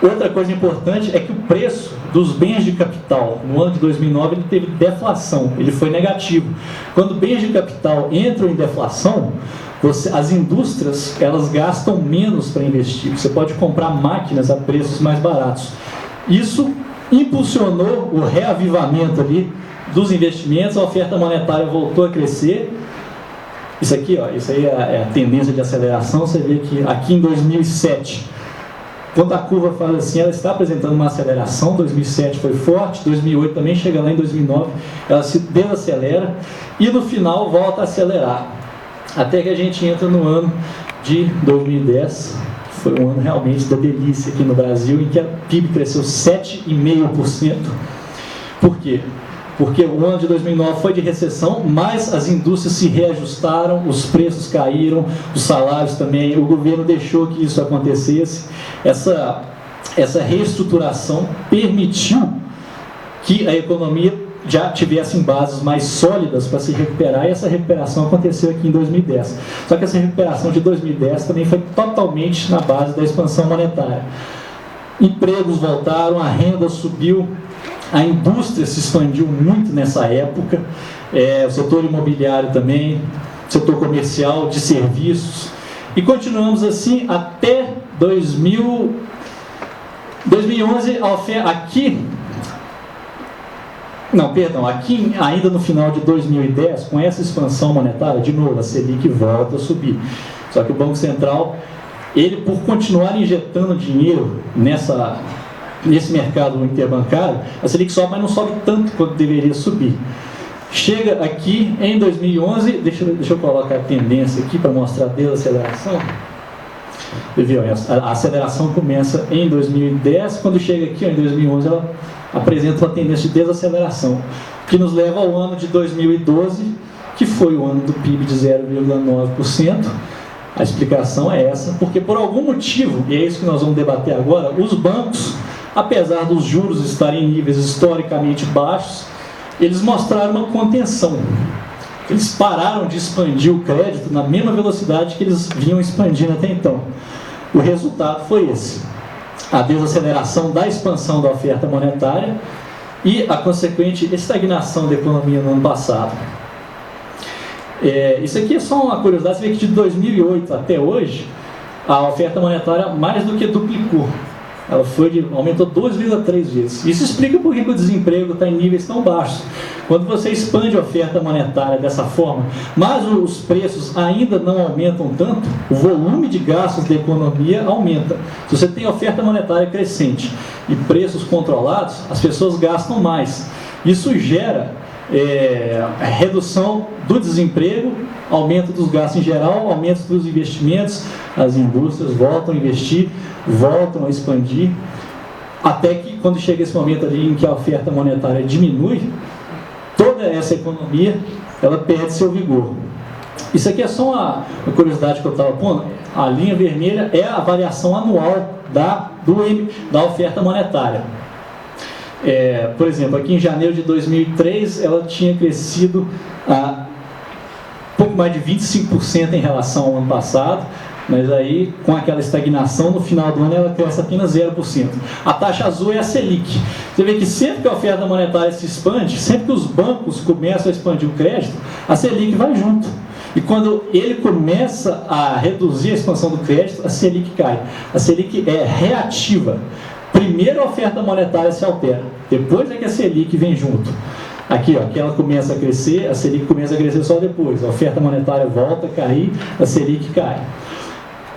Outra coisa importante é que o preço dos bens de capital no ano de 2009 ele teve deflação, ele foi negativo. Quando bens de capital entram em deflação, as indústrias elas gastam menos para investir. Você pode comprar máquinas a preços mais baratos. Isso impulsionou o reavivamento ali dos investimentos, a oferta monetária voltou a crescer. Isso aqui, ó, isso aí é a tendência de aceleração. Você vê que aqui em 2007, quando a curva faz assim, ela está apresentando uma aceleração. 2007 foi forte, 2008 também, chega lá em 2009, ela se desacelera e no final volta a acelerar. Até que a gente entra no ano de 2010, que foi um ano realmente da delícia aqui no Brasil, em que a PIB cresceu 7,5%. Por quê? Porque o ano de 2009 foi de recessão, mas as indústrias se reajustaram, os preços caíram, os salários também, o governo deixou que isso acontecesse. Essa reestruturação permitiu que a economia já tivesse bases mais sólidas para se recuperar, e essa recuperação aconteceu aqui em 2010. Só que essa recuperação de 2010 também foi totalmente na base da expansão monetária. Empregos voltaram, a renda subiu, a indústria se expandiu muito nessa época, o setor imobiliário também, setor comercial, de serviços, e continuamos assim até 2011, aqui ainda no final de 2010, com essa expansão monetária, de novo, a Selic volta a subir. Só que o Banco Central, ele por continuar injetando dinheiro nesse mercado interbancário, a Selic sobe, mas não sobe tanto quanto deveria subir. Chega aqui em 2011, deixa eu colocar a tendência aqui para mostrar a desaceleração. A aceleração começa em 2010, quando chega aqui em 2011, ela apresenta uma tendência de desaceleração, que nos leva ao ano de 2012, que foi o ano do PIB de 0,9%. A explicação é essa, porque por algum motivo, e é isso que nós vamos debater agora, os bancos, apesar dos juros estarem em níveis historicamente baixos, eles mostraram uma contenção. Eles pararam de expandir o crédito na mesma velocidade que eles vinham expandindo até então. O resultado foi esse: a desaceleração da expansão da oferta monetária e a consequente estagnação da economia no ano passado. Isso aqui é só uma curiosidade. Você vê que de 2008 até hoje, a oferta monetária mais do que duplicou. Ela aumentou 2,3 vezes. Isso explica por que o desemprego está em níveis tão baixos. Quando você expande a oferta monetária dessa forma, mas os preços ainda não aumentam tanto, o volume de gastos da economia aumenta. Se você tem oferta monetária crescente e preços controlados, as pessoas gastam mais. Isso gera redução do desemprego, aumento dos gastos em geral, aumento dos investimentos, as indústrias voltam a investir, voltam a expandir, até que quando chega esse momento ali em que a oferta monetária diminui, toda essa economia ela perde seu vigor. Isso aqui é só uma curiosidade que eu estava pondo. A linha vermelha é a variação anual da oferta monetária. Por exemplo, aqui em janeiro de 2003 ela tinha crescido pouco mais de 25% em relação ao ano passado, mas aí com aquela estagnação no final do ano ela cresce apenas 0%. A taxa azul é a Selic. Você vê que sempre que a oferta monetária se expande, sempre que os bancos começam a expandir o crédito, a Selic vai junto. E quando ele começa a reduzir a expansão do crédito, a Selic cai. A Selic é reativa. Primeiro a oferta monetária se altera, depois é que a Selic vem junto. Aqui, que ela começa a crescer, a Selic começa a crescer só depois. A oferta monetária volta a cair, a Selic cai.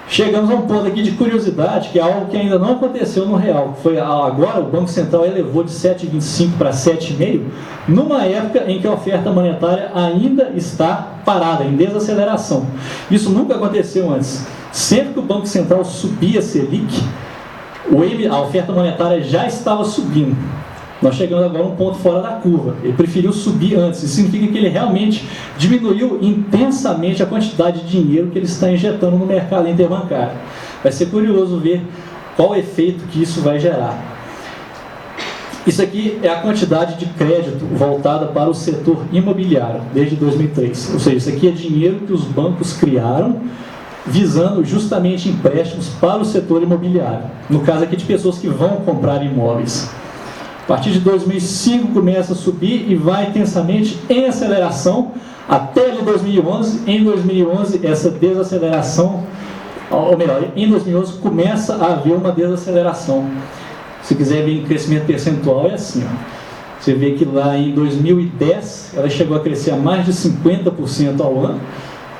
Chegamos a um ponto aqui de curiosidade, que é algo que ainda não aconteceu no real. Foi agora o Banco Central elevou de 7,25 para 7,5, numa época em que a oferta monetária ainda está parada, em desaceleração. Isso nunca aconteceu antes. Sempre que o Banco Central subia a Selic, a oferta monetária já estava subindo. Nós chegamos agora a um ponto fora da curva. Ele preferiu subir antes. Isso significa que ele realmente diminuiu intensamente a quantidade de dinheiro que ele está injetando no mercado interbancário. Vai ser curioso ver qual efeito que isso vai gerar. Isso aqui é a quantidade de crédito voltada para o setor imobiliário desde 2003. Ou seja, isso aqui é dinheiro que os bancos criaram visando justamente empréstimos para o setor imobiliário, no caso aqui de pessoas que vão comprar imóveis. A partir de 2005 começa a subir e vai intensamente em aceleração até 2011. Em 2011 essa desaceleração, ou melhor, em 2011 começa a haver uma desaceleração. Se quiser ver em crescimento percentual é assim, ó. Você vê que lá em 2010 ela chegou a crescer a mais de 50% ao ano,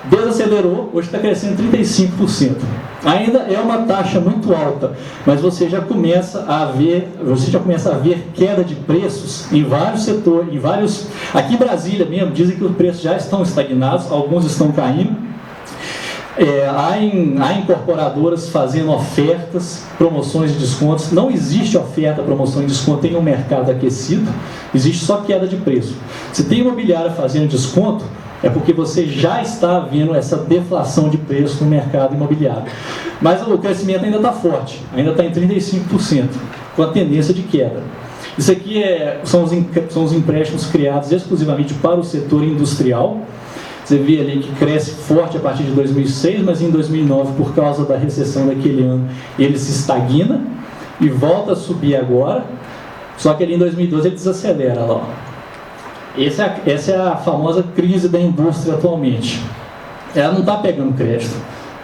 desacelerou, hoje está crescendo 35%. Ainda é uma taxa muito alta, mas você já começa a ver queda de preços em vários setores, aqui em Brasília mesmo, dizem que os preços já estão estagnados, alguns estão caindo. Há incorporadoras fazendo ofertas, promoções de descontos. Não existe oferta, promoção e desconto em um mercado aquecido, existe só queda de preço. Se tem imobiliária fazendo desconto, é porque você já está vendo essa deflação de preço no mercado imobiliário. Mas o crescimento ainda está forte, ainda está em 35%, com a tendência de queda. Isso aqui são os empréstimos criados exclusivamente para o setor industrial. Você vê ali que cresce forte a partir de 2006, mas em 2009, por causa da recessão daquele ano, ele se estagna e volta a subir agora, só que ali em 2012 ele desacelera lá. Essa é a famosa crise da indústria atualmente. Ela não está pegando crédito,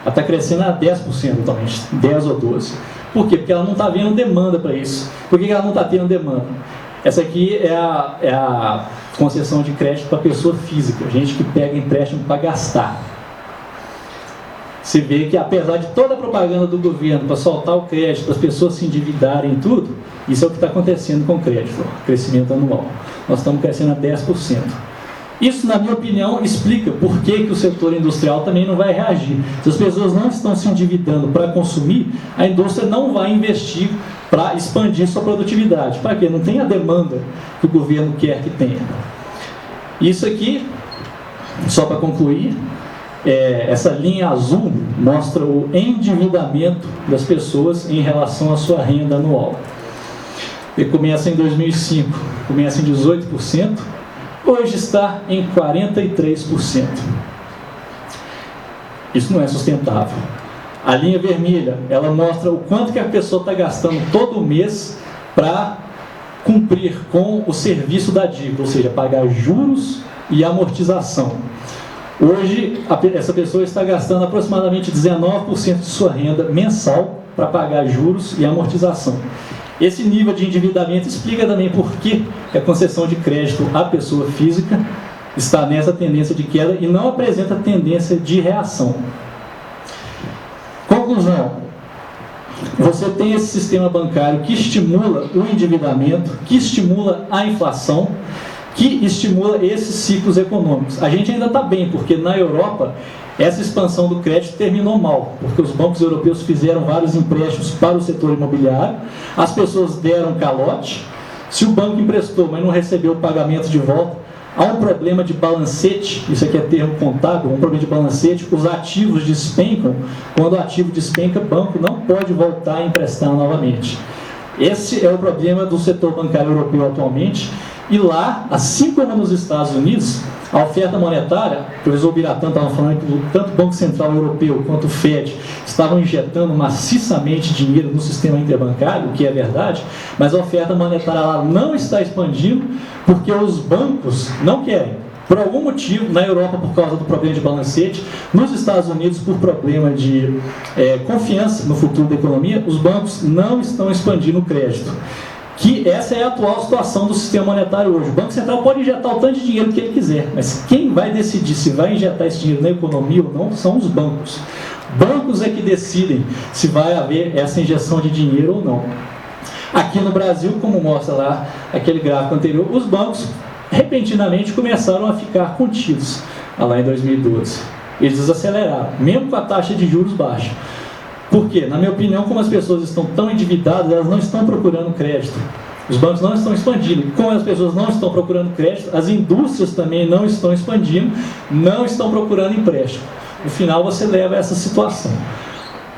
ela está crescendo a 10% atualmente, 10 ou 12%. Por quê? Porque ela não está vendo demanda para isso. Por que ela não está tendo demanda? Essa aqui é a concessão de crédito para pessoa física, gente que pega empréstimo para gastar. Você vê que apesar de toda a propaganda do governo para soltar o crédito, para as pessoas se endividarem e tudo, isso é o que está acontecendo com o crédito, crescimento anual. Nós estamos crescendo a 10%. Isso, na minha opinião, explica por que o setor industrial também não vai reagir. Se as pessoas não estão se endividando para consumir, a indústria não vai investir para expandir sua produtividade. Para quê? Não tem a demanda que o governo quer que tenha. Isso aqui, só para concluir, essa linha azul mostra o endividamento das pessoas em relação à sua renda anual. Ele começa em 2005, começa em 18%, hoje está em 43%. Isso não é sustentável. A linha vermelha, ela mostra o quanto que a pessoa está gastando todo mês para cumprir com o serviço da dívida, ou seja, pagar juros e amortização. Hoje, essa pessoa está gastando aproximadamente 19% de sua renda mensal para pagar juros e amortização. Esse nível de endividamento explica também por que a concessão de crédito à pessoa física está nessa tendência de queda e não apresenta tendência de reação. Conclusão: você tem esse sistema bancário que estimula o endividamento, que estimula a inflação, que estimula esses ciclos econômicos. A gente ainda está bem, porque na Europa essa expansão do crédito terminou mal, porque os bancos europeus fizeram vários empréstimos para o setor imobiliário, as pessoas deram calote, se o banco emprestou, mas não recebeu o pagamento de volta, há um problema de balancete, isso aqui é termo contábil, um problema de balancete, os ativos despencam, quando o ativo despenca, o banco não pode voltar a emprestar novamente. Esse é o problema do setor bancário europeu atualmente, e lá, assim como nos Estados Unidos, a oferta monetária, o professor Biratã estava falando que tanto o Banco Central Europeu quanto o FED estavam injetando maciçamente dinheiro no sistema interbancário, o que é verdade, mas a oferta monetária lá não está expandindo porque os bancos não querem. Por algum motivo, na Europa por causa do problema de balancete, nos Estados Unidos por problema de confiança no futuro da economia, os bancos não estão expandindo o crédito. Que essa é a atual situação do sistema monetário hoje. O Banco Central pode injetar o tanto de dinheiro que ele quiser, mas quem vai decidir se vai injetar esse dinheiro na economia ou não são os bancos. Bancos é que decidem se vai haver essa injeção de dinheiro ou não. Aqui no Brasil, como mostra lá aquele gráfico anterior, os bancos repentinamente começaram a ficar contidos, lá em 2012. Eles desaceleraram, mesmo com a taxa de juros baixa. Por quê? Na minha opinião, como as pessoas estão tão endividadas, elas não estão procurando crédito. Os bancos não estão expandindo. Como as pessoas não estão procurando crédito, as indústrias também não estão expandindo, não estão procurando empréstimo. No final, você leva a essa situação.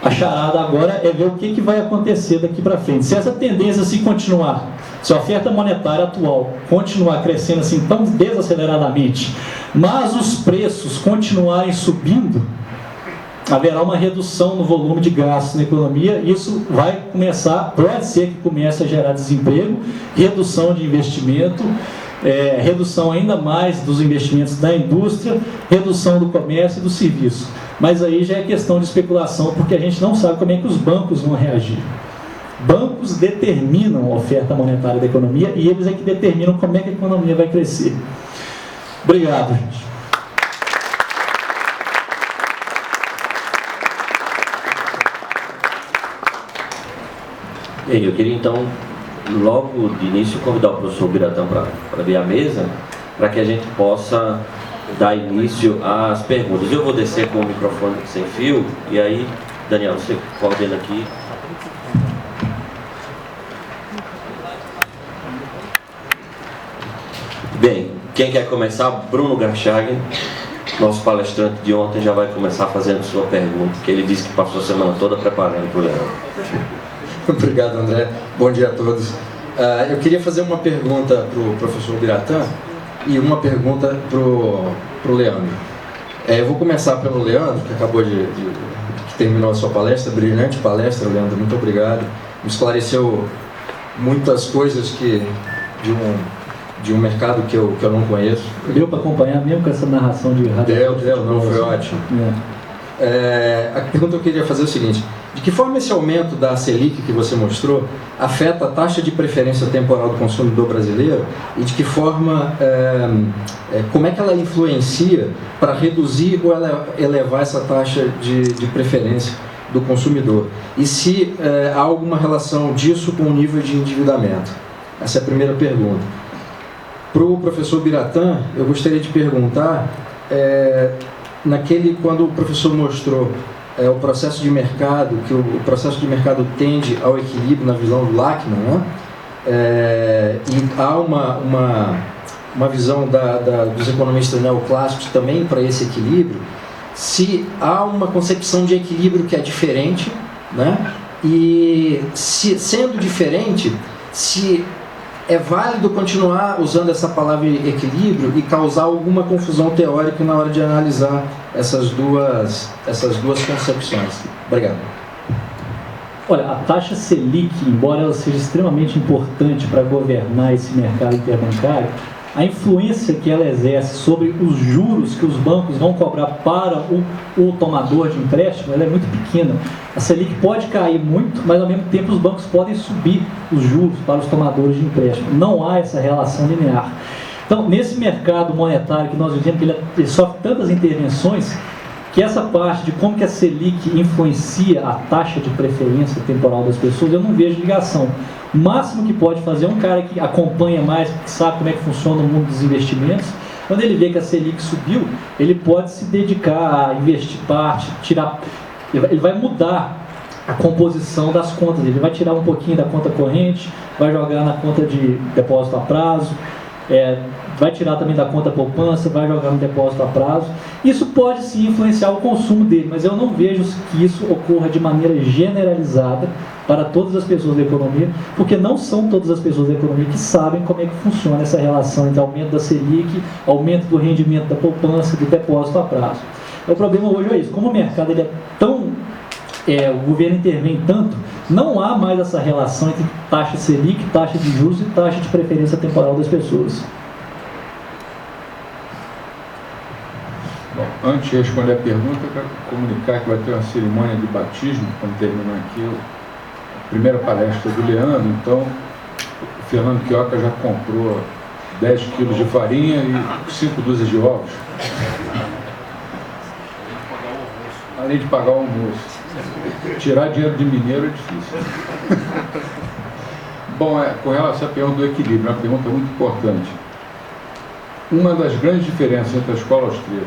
A charada agora é ver o que vai acontecer daqui para frente. Se essa tendência se continuar, se a oferta monetária atual continuar crescendo assim tão desaceleradamente, mas os preços continuarem subindo, haverá uma redução no volume de gastos na economia. Isso vai começar, pode ser que comece a gerar desemprego, redução de investimento, redução ainda mais dos investimentos da indústria, redução do comércio e do serviço. Mas aí já é questão de especulação, porque a gente não sabe como é que os bancos vão reagir. Bancos determinam a oferta monetária da economia e eles é que determinam como é que a economia vai crescer. Obrigado, gente. Eu queria então, logo de início, convidar o professor Biratã para vir à mesa, para que a gente possa dar início às perguntas. Eu vou descer com o microfone sem fio, e aí, Daniel, você coordena aqui. Bem, quem quer começar? Bruno Garchagen, nosso palestrante de ontem, já vai começar fazendo sua pergunta, que ele disse que passou a semana toda preparando para o Leandro. Obrigado, André. Bom dia a todos. Eu queria fazer uma pergunta para o professor Biratã e uma pergunta para o Leandro. Eu vou começar pelo Leandro, que acabou que terminou a sua palestra, brilhante palestra, Leandro, muito obrigado. Me esclareceu muitas coisas de um mercado que eu não conheço. Deu para acompanhar mesmo com essa narração de rádio? Deu, não, foi ótimo. A pergunta que eu queria fazer é o seguinte: de que forma esse aumento da Selic que você mostrou afeta a taxa de preferência temporal do consumidor brasileiro e de que forma, como é que ela influencia para reduzir ou elevar essa taxa de preferência do consumidor? E se há alguma relação disso com o nível de endividamento? Essa é a primeira pergunta. Para o professor Biratã, eu gostaria de perguntar, quando o professor mostrou o processo de mercado, que o processo de mercado tende ao equilíbrio na visão do Lachman, né? E há uma visão dos economistas neoclássicos também para esse equilíbrio, se há uma concepção de equilíbrio que é diferente, né? E sendo diferente, se é válido continuar usando essa palavra equilíbrio e causar alguma confusão teórica na hora de analisar essas duas concepções. Obrigado. Olha, a taxa Selic, embora ela seja extremamente importante para governar esse mercado interbancário, a influência que ela exerce sobre os juros que os bancos vão cobrar para o tomador de empréstimo, ela é muito pequena. A Selic pode cair muito, mas ao mesmo tempo os bancos podem subir os juros para os tomadores de empréstimo. Não há essa relação linear. Então, nesse mercado monetário que nós vivemos, ele sofre tantas intervenções, que essa parte de como que a Selic influencia a taxa de preferência temporal das pessoas, eu não vejo ligação. O máximo que pode fazer é um cara que acompanha mais, que sabe como é que funciona o mundo dos investimentos. Quando ele vê que a Selic subiu, ele pode se dedicar a investir parte, ele vai mudar a composição das contas, ele vai tirar um pouquinho da conta corrente, vai jogar na conta de depósito a prazo, vai tirar também da conta poupança, vai jogar no depósito a prazo. Isso pode sim influenciar o consumo dele, mas eu não vejo que isso ocorra de maneira generalizada para todas as pessoas da economia, porque não são todas as pessoas da economia que sabem como é que funciona essa relação entre aumento da Selic, aumento do rendimento da poupança, do depósito a prazo. O problema hoje é isso, como o mercado ele é tão... o governo intervém tanto, não há mais essa relação entre taxa Selic, taxa de juros e taxa de preferência temporal das pessoas. Bom, antes de responder a pergunta, eu quero comunicar que vai ter uma cerimônia de batismo quando terminar aqui a primeira palestra do Leandro. Então, o Fernando Quioca já comprou 10 quilos de farinha e 5 dúzias de ovos. Além de pagar o almoço. Tirar dinheiro de mineiro é difícil. Bom, com relação à pergunta do equilíbrio, é uma pergunta muito importante. Uma das grandes diferenças entre a escola austríaca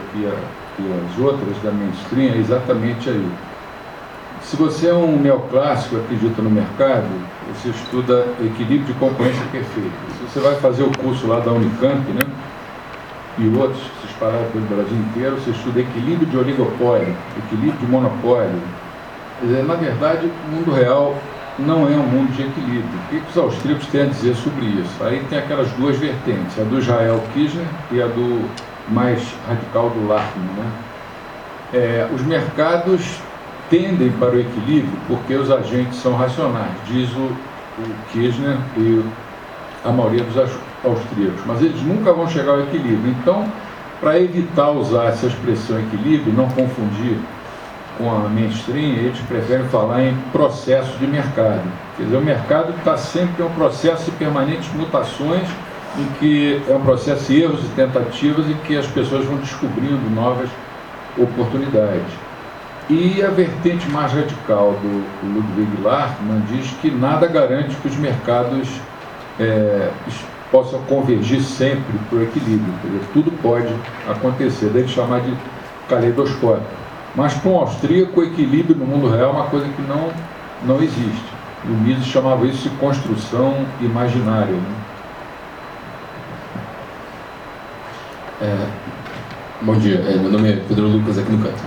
e as outras da mainstream é exatamente aí. Se você é um neoclássico, acredita no mercado, você estuda equilíbrio de concorrência perfeita. Se você vai fazer o curso lá da Unicamp, né, e outros se espalharam pelo Brasil inteiro, você estuda equilíbrio de oligopólio, equilíbrio de monopólio. Quer dizer, na verdade, o mundo real não é um mundo de equilíbrio. O que os austríacos têm a dizer sobre isso? Aí tem aquelas duas vertentes, a do Israel Kirchner e a do mais radical do Lachman, né? Os mercados tendem para o equilíbrio porque os agentes são racionais, diz o Kirchner e a maioria dos austríacos, mas eles nunca vão chegar ao equilíbrio. Então, para evitar usar essa expressão equilíbrio, não confundir com a mainstream, eles preferem falar em processo de mercado. Quer dizer, o mercado está sempre em um processo de permanentes mutações, em que é um processo de erros e tentativas em que as pessoas vão descobrindo novas oportunidades. E a vertente mais radical do Ludwig Lartmann diz que nada garante que os mercados possam convergir sempre para o equilíbrio. Quer dizer, tudo pode acontecer, deve chamar de caleidoscópio. Mas para um austríaco, o equilíbrio no mundo real é uma coisa que não existe. O Mises chamava isso de construção imaginária, né? Bom dia, meu nome é Pedro Lucas, aqui no canto.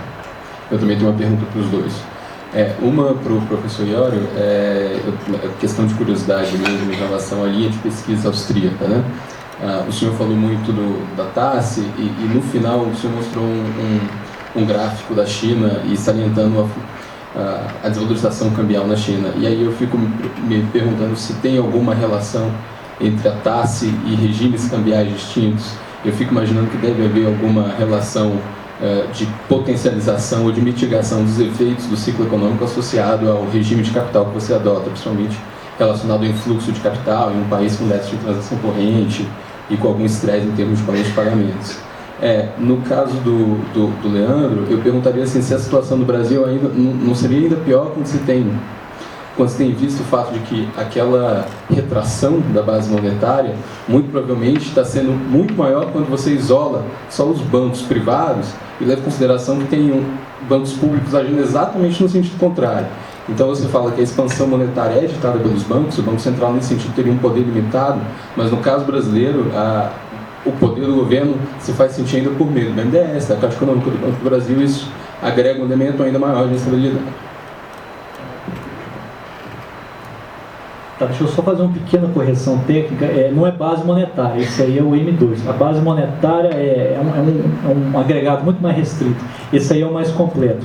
Eu também tenho uma pergunta para os dois. Uma para o professor Iório, questão de curiosidade mesmo em relação à linha de pesquisa austríaca, né? O senhor falou muito da TASE e no final o senhor mostrou um gráfico da China e salientando a desvalorização cambial na China. E aí eu fico me perguntando se tem alguma relação entre a TASE e regimes cambiais distintos. Eu fico imaginando que deve haver alguma relação de potencialização ou de mitigação dos efeitos do ciclo econômico associado ao regime de capital que você adota, principalmente relacionado ao influxo de capital em um país com déficit de transação corrente e com algum estresse em termos de balanço de pagamentos. No caso do Leandro, eu perguntaria assim, se a situação do Brasil ainda não seria ainda pior quando se tem visto o fato de que aquela retração da base monetária muito provavelmente está sendo muito maior quando você isola só os bancos privados e leva em consideração que tem bancos públicos agindo exatamente no sentido contrário. Então você fala que a expansão monetária é ditada pelos bancos, o Banco Central nesse sentido teria um poder limitado, mas no caso brasileiro o poder do governo se faz sentir ainda por meio do BNDES, da Caixa Econômica do Banco do Brasil, isso agrega um elemento ainda maior de instabilidade. Tá, deixa eu só fazer uma pequena correção técnica. Não é base monetária, esse aí é o M2. A base monetária é um agregado muito mais restrito. Esse aí é o mais completo.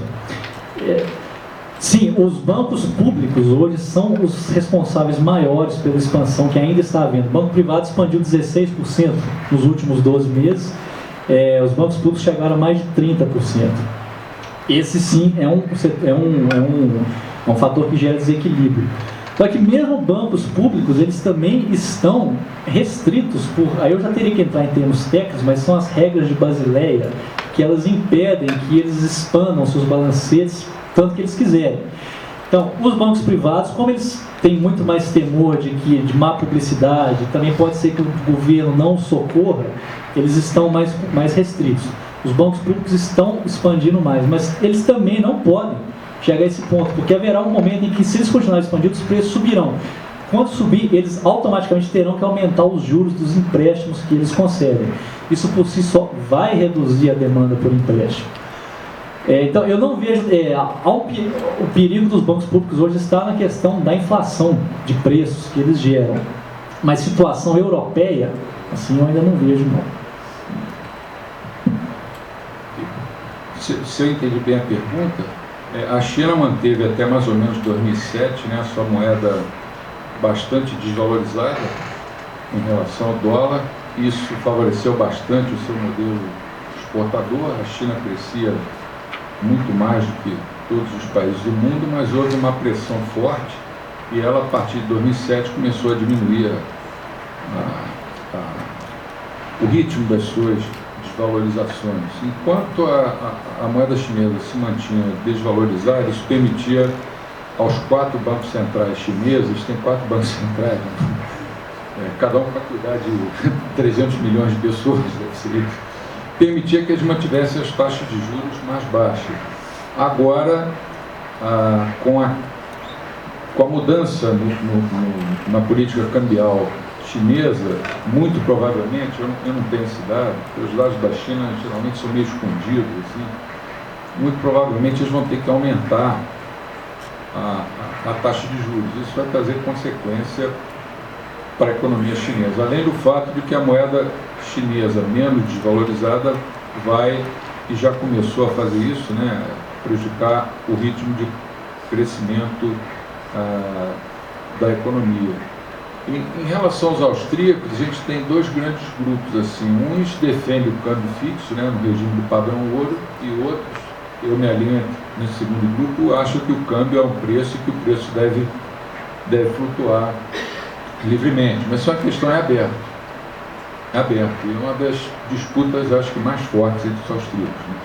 Sim, os bancos públicos hoje são os responsáveis maiores pela expansão que ainda está havendo. O banco privado expandiu 16% nos últimos 12 meses. Os bancos públicos chegaram a mais de 30%. Esse sim é um fator que gera desequilíbrio. Só que mesmo bancos públicos, eles também estão restritos aí eu já teria que entrar em termos técnicos, mas são as regras de Basileia que elas impedem que eles expandam seus balancetes tanto que eles quiserem. Então, os bancos privados, como eles têm muito mais temor de má publicidade, também pode ser que o governo não socorra, eles estão mais restritos. Os bancos públicos estão expandindo mais, mas eles também não podem chegar a esse ponto, porque haverá um momento em que, se eles continuarem expandindo, os preços subirão. Quando subir, eles automaticamente terão que aumentar os juros dos empréstimos que eles concedem. Isso por si só vai reduzir a demanda por empréstimo. Então, eu não vejo... o perigo dos bancos públicos hoje está na questão da inflação de preços que eles geram. Mas situação europeia, assim, eu ainda não vejo, não. Se eu entendi bem a pergunta, a China manteve até mais ou menos 2007, né, a sua moeda bastante desvalorizada em relação ao dólar. Isso favoreceu bastante o seu modelo exportador. A China crescia muito mais do que todos os países do mundo, mas houve uma pressão forte e ela, a partir de 2007, começou a diminuir o ritmo das suas desvalorizações. Enquanto a moeda chinesa se mantinha desvalorizada, isso permitia aos 4 bancos centrais chineses, tem 4 bancos centrais, né? Cada um para cuidar de 300 milhões de pessoas, permitia que eles mantivessem as taxas de juros mais baixas. Agora, com a mudança na política cambial chinesa, muito provavelmente, eu não tenho esse dado, porque os dados da China geralmente são meio escondidos, assim, muito provavelmente eles vão ter que aumentar a taxa de juros. Isso vai trazer consequência para a economia chinesa, além do fato de que a moeda chinesa menos desvalorizada vai e já começou a fazer isso, né, prejudicar o ritmo de crescimento da economia. Em relação aos austríacos, a gente tem dois grandes grupos, assim, uns defendem o câmbio fixo, né, no regime do padrão ouro, e outros, eu me alinho nesse segundo grupo, acham que o câmbio é um preço e que o preço deve flutuar livremente. Mas só a questão é aberta. É aberta. E é uma das disputas, acho que, mais fortes entre os austríacos, né?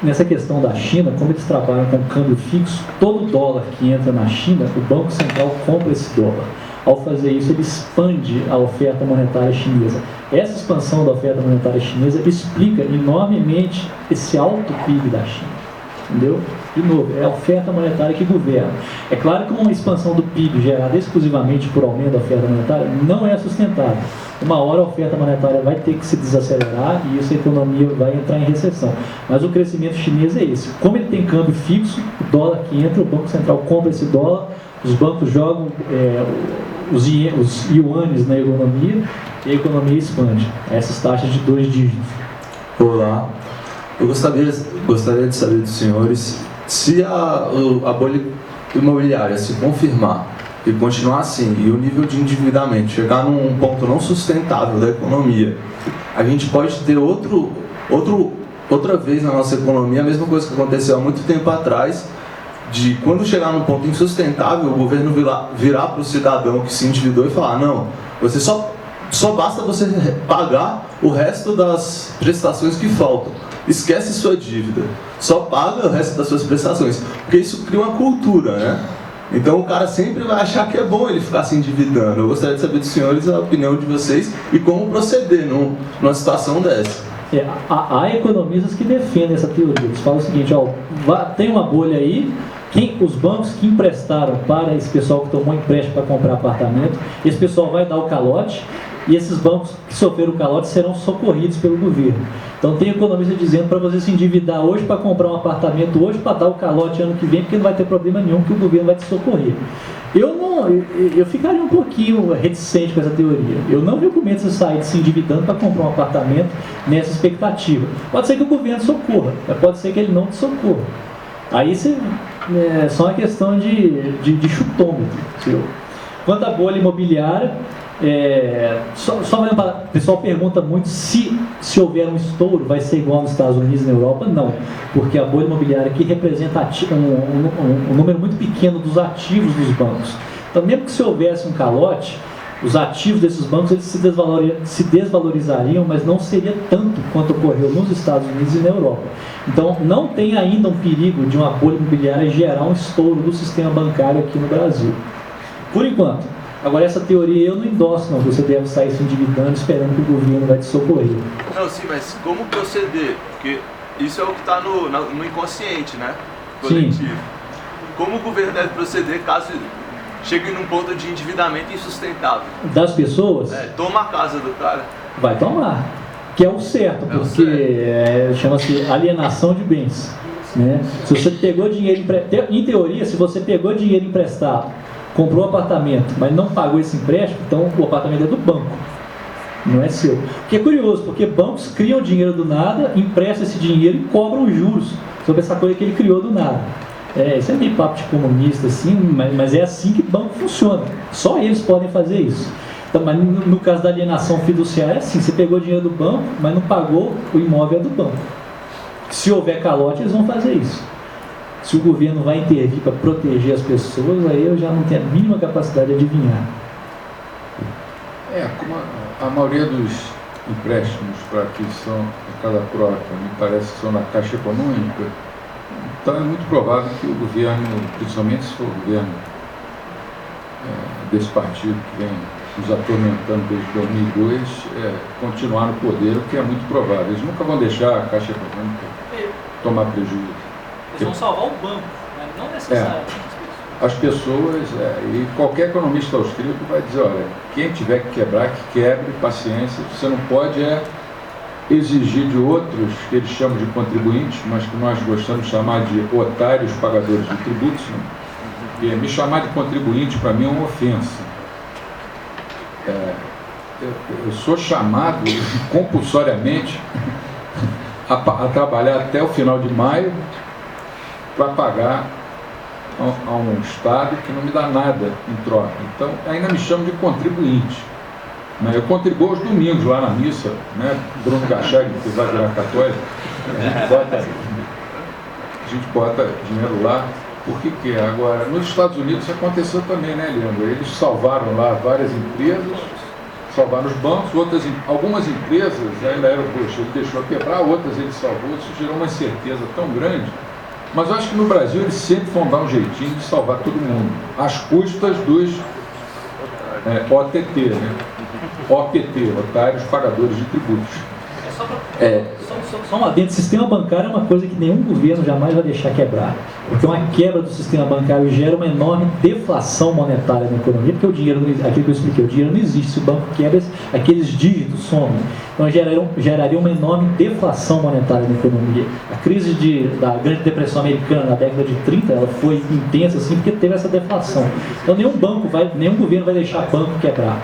Nessa questão da China, como eles trabalham com câmbio fixo, todo dólar que entra na China, o Banco Central compra esse dólar. Ao fazer isso, ele expande a oferta monetária chinesa. Essa expansão da oferta monetária chinesa explica enormemente esse alto PIB da China. Entendeu? De novo, é a oferta monetária que governa. É claro que uma expansão do PIB gerada exclusivamente por aumento da oferta monetária não é sustentável. Uma hora a oferta monetária vai ter que se desacelerar e isso a economia vai entrar em recessão. Mas o crescimento chinês é esse. Como ele tem câmbio fixo, o dólar que entra, o Banco Central compra esse dólar, os bancos jogam os yuanes na economia e a economia expande. Essas taxas de 2 dígitos. Olá. Eu gostaria de saber dos senhores se a bolha imobiliária se confirmar e continuar assim, e o nível de endividamento chegar num ponto não sustentável da economia, a gente pode ter outra vez na nossa economia a mesma coisa que aconteceu há muito tempo atrás, de quando chegar num ponto insustentável, o governo virar para o cidadão que se endividou e falar: não, você só basta você pagar o resto das prestações que faltam. Esquece sua dívida, só paga o resto das suas prestações, porque isso cria uma cultura, né? Então o cara sempre vai achar que é bom ele ficar se endividando. Eu gostaria de saber dos senhores a opinião de vocês e como proceder numa situação dessa. Há economistas que defendem essa teoria. Eles falam o seguinte: tem uma bolha aí, os bancos que emprestaram para esse pessoal que tomou empréstimo para comprar apartamento, esse pessoal vai dar o calote, e esses bancos que sofreram o calote serão socorridos pelo governo. Então tem economista dizendo para você se endividar hoje para comprar um apartamento hoje, para dar o calote ano que vem, porque não vai ter problema nenhum, que o governo vai te socorrer. Eu ficaria um pouquinho reticente com essa teoria. Eu não recomendo você sair se endividando para comprar um apartamento nessa expectativa. Pode ser que o governo socorra, mas pode ser que ele não te socorra. Aí é só uma questão de chutômetro. Quanto à bolha imobiliária, o pessoal pergunta muito se houver um estouro vai ser igual nos Estados Unidos e na Europa. Não, porque a bolha imobiliária aqui representa um número muito pequeno dos ativos dos bancos. Então, mesmo que se houvesse um calote, os ativos desses bancos eles se desvalorizariam, mas não seria tanto quanto ocorreu nos Estados Unidos e na Europa. Então, não tem ainda um perigo de uma bolha imobiliária gerar um estouro do sistema bancário aqui no Brasil, por enquanto. Agora, essa teoria eu não endosso, não. Você deve sair se endividando esperando que o governo vai te socorrer. Não, sim, mas como proceder? Porque isso é o que está no inconsciente, né? Coletivo. Sim. Como o governo deve proceder caso chegue num ponto de endividamento insustentável? Das pessoas? Toma a casa do cara. Vai tomar. Que é o certo, porque chama-se alienação de bens. Né? Se você pegou dinheiro em teoria, se você pegou dinheiro emprestado, comprou um apartamento, mas não pagou esse empréstimo, então o apartamento é do banco, não é seu. O que é curioso, porque bancos criam dinheiro do nada, emprestam esse dinheiro e cobram juros sobre essa coisa que ele criou do nada. Isso é meio papo de comunista, assim, mas é assim que banco funciona. Só eles podem fazer isso. Então, mas no caso da alienação fiduciária é assim: você pegou dinheiro do banco, mas não pagou, o imóvel é do banco. Se houver calote, eles vão fazer isso. Se o governo vai intervir para proteger as pessoas, aí eu já não tenho a mínima capacidade de adivinhar. Como a maioria dos empréstimos para aquisição de cada própria, me parece que são na Caixa Econômica, então é muito provável que o governo, principalmente se for o governo desse partido que vem nos atormentando desde 2002, continuar no poder, o que é muito provável. Eles nunca vão deixar a Caixa Econômica tomar prejuízo. Eles vão salvar o banco, mas não necessariamente as pessoas. E qualquer economista austríaco vai dizer: olha, quem tiver que quebrar, que quebre, paciência. Você não pode exigir de outros, que eles chamam de contribuintes, mas que nós gostamos de chamar de otários pagadores de tributos. Né? Me chamar de contribuinte, para mim, é uma ofensa. Eu sou chamado compulsoriamente a trabalhar até o final de maio para pagar a um Estado que não me dá nada em troca. Então, ainda me chamo de contribuinte. Né? Eu contribuo aos domingos lá na missa, né? Bruno Gachag, que vai virar católico, a gente bota dinheiro lá. Por que é? Agora, nos Estados Unidos isso aconteceu também, né, Leandro? Eles salvaram lá várias empresas, salvaram os bancos, algumas empresas ainda eram, poxa, ele deixou quebrar, outras ele salvou, isso gerou uma incerteza tão grande. Mas eu acho que no Brasil eles sempre vão dar um jeitinho de salvar todo mundo, às custas dos OTT, né? OPT, otários pagadores de tributos. Só uma adendo, sistema bancário é uma coisa que nenhum governo jamais vai deixar quebrar. Porque uma quebra do sistema bancário gera uma enorme deflação monetária na economia, porque o dinheiro, aquilo que eu expliquei, o dinheiro não existe. Se o banco quebra, aqueles dígitos somem. Então geraria uma enorme deflação monetária na economia. A crise da Grande Depressão Americana na década de 30, ela foi intensa assim, porque teve essa deflação. Então nenhum governo vai deixar banco quebrar.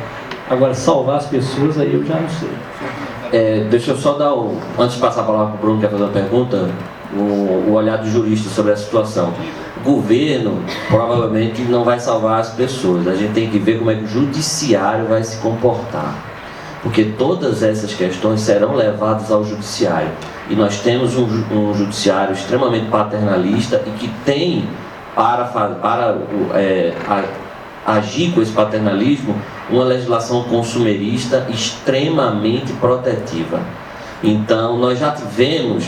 Agora, salvar as pessoas, aí eu já não sei. Deixa eu só dar, antes de passar a palavra para o Bruno, que quer fazer uma pergunta, o olhar do jurista sobre a situação. O governo provavelmente não vai salvar as pessoas. A gente tem que ver como é que o judiciário vai se comportar. Porque todas essas questões serão levadas ao judiciário. E nós temos um judiciário extremamente paternalista e que tem, para agir com esse paternalismo, uma legislação consumerista extremamente protetiva. Então, nós já tivemos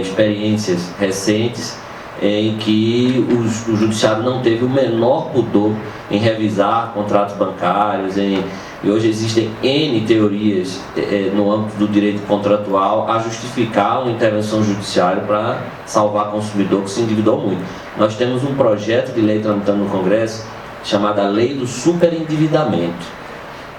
experiências recentes em que o judiciário não teve o menor pudor em revisar contratos bancários, e hoje existem N teorias no âmbito do direito contratual a justificar uma intervenção judiciária para salvar o consumidor que se endividou muito. Nós temos um projeto de lei tramitando no Congresso chamada Lei do Superendividamento,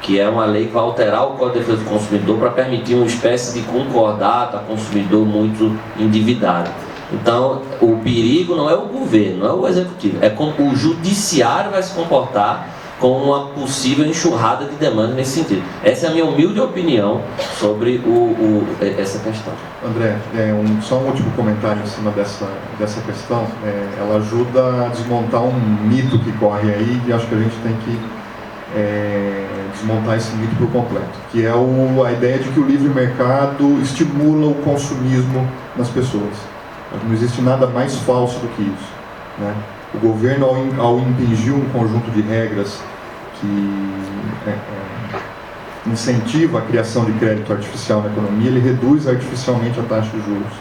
que é uma lei que vai alterar o Código de Defesa do Consumidor para permitir uma espécie de concordato a consumidor muito endividado. Então, o perigo não é o governo, não é o executivo, é como o judiciário vai se comportar com uma possível enxurrada de demanda nesse sentido. Essa é a minha humilde opinião sobre essa questão. André, só um último comentário em cima dessa questão. Ela ajuda a desmontar um mito que corre aí e acho que a gente tem que desmontar esse mito por completo, que é a ideia de que o livre mercado estimula o consumismo nas pessoas. Não existe nada mais falso do que isso, né? O governo, ao impingir um conjunto de regras que incentiva a criação de crédito artificial na economia, ele reduz artificialmente a taxa de juros.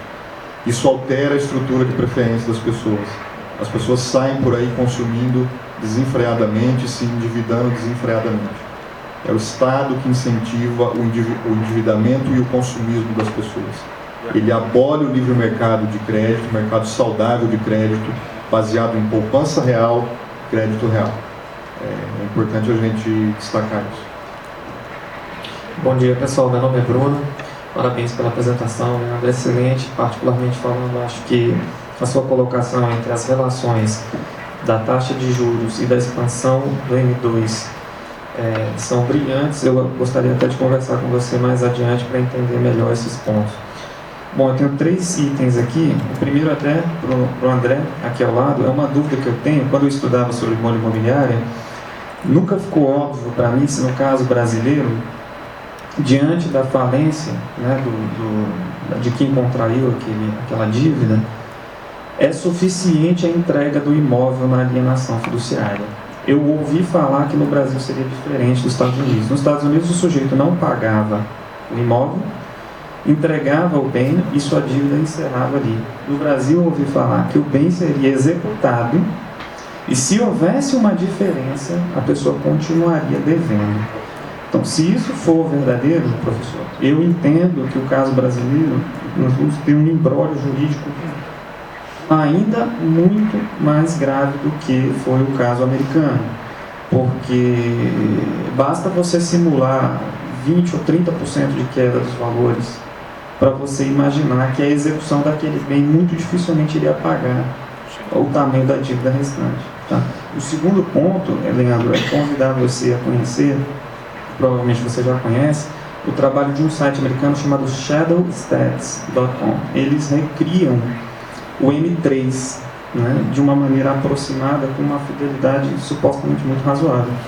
Isso altera a estrutura de preferência das pessoas. As pessoas saem por aí consumindo desenfreadamente, se endividando desenfreadamente. É o Estado que incentiva o endividamento e o consumismo das pessoas. Ele abole o livre mercado de crédito, o mercado saudável de crédito, baseado em poupança real, crédito real. É importante a gente destacar isso. Bom dia, pessoal. Meu nome é Bruno. Parabéns pela apresentação, é excelente. Particularmente falando, acho que a sua colocação entre as relações da taxa de juros e da expansão do M2 são brilhantes. Eu gostaria até de conversar com você mais adiante para entender melhor esses pontos. Bom, eu tenho 3 itens aqui. O primeiro, até para o André, aqui ao lado, é uma dúvida que eu tenho. Quando eu estudava sobre bolha imobiliária, nunca ficou óbvio para mim se no caso brasileiro, diante da falência, né, de quem contraiu aquela dívida, é suficiente a entrega do imóvel na alienação fiduciária. Eu ouvi falar que no Brasil seria diferente dos Estados Unidos. Nos Estados Unidos, o sujeito não pagava o imóvel, entregava o bem e sua dívida encerrava ali. No Brasil, eu ouvi falar que o bem seria executado e, se houvesse uma diferença, a pessoa continuaria devendo. Então, se isso for verdadeiro, professor, eu entendo que o caso brasileiro, nós vamos ter um imbróglio jurídico ainda muito mais grave do que foi o caso americano, porque basta você simular 20 ou 30% de queda dos valores para você imaginar que a execução daquele bem muito dificilmente iria pagar o tamanho da dívida restante. Tá? O segundo ponto, Leandro, é convidar você a conhecer, provavelmente você já conhece, o trabalho de um site americano chamado shadowstats.com. Eles recriam o M3, né, de uma maneira aproximada, com uma fidelidade supostamente muito razoável.